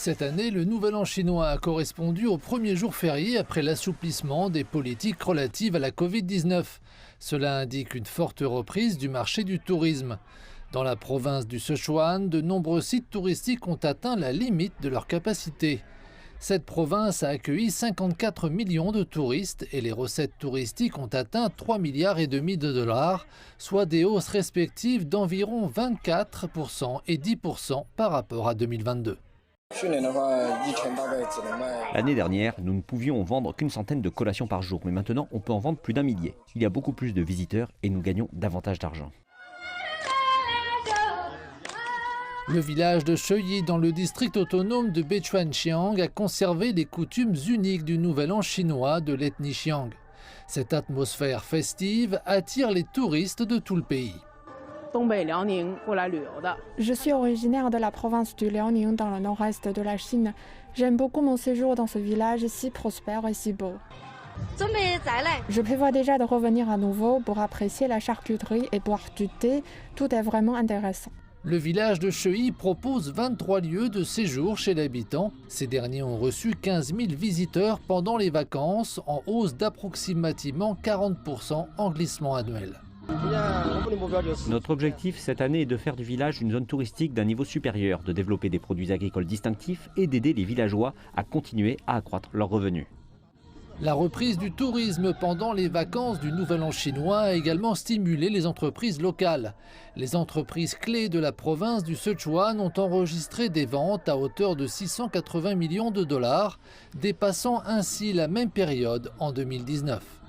Cette année, le Nouvel An chinois a correspondu au premier jour férié après l'assouplissement des politiques relatives à la Covid-19. Cela indique une forte reprise du marché du tourisme. Dans la province du Sichuan, de nombreux sites touristiques ont atteint la limite de leur capacité. Cette province a accueilli 54 millions de touristes et les recettes touristiques ont atteint 3,5 milliards de dollars, soit des hausses respectives d'environ 24% et 10% par rapport à 2022. L'année dernière, nous ne pouvions vendre qu'une centaine de collations par jour, mais maintenant on peut en vendre plus d'1 millier. Il y a beaucoup plus de visiteurs et nous gagnons davantage d'argent. Le village de Sheyi, dans le district autonome de Beichuanxiang, a conservé les coutumes uniques du Nouvel An chinois de l'ethnie Xiang. Cette atmosphère festive attire les touristes de tout le pays. Je suis originaire de la province du Liaoning dans le nord-est de la Chine. J'aime beaucoup mon séjour dans ce village si prospère et si beau. Je prévois déjà de revenir à nouveau pour apprécier la charcuterie et boire du thé. Tout est vraiment intéressant. Le village de Sheyi propose 23 lieux de séjour chez l'habitant. Ces derniers ont reçu 15 000 visiteurs pendant les vacances, en hausse d'approximativement 40% en glissement annuel. Notre objectif cette année est de faire du village une zone touristique d'un niveau supérieur, de développer des produits agricoles distinctifs et d'aider les villageois à continuer à accroître leurs revenus. La reprise du tourisme pendant les vacances du Nouvel An chinois a également stimulé les entreprises locales. Les entreprises clés de la province du Sichuan ont enregistré des ventes à hauteur de 680 millions de dollars, dépassant ainsi la même période en 2019.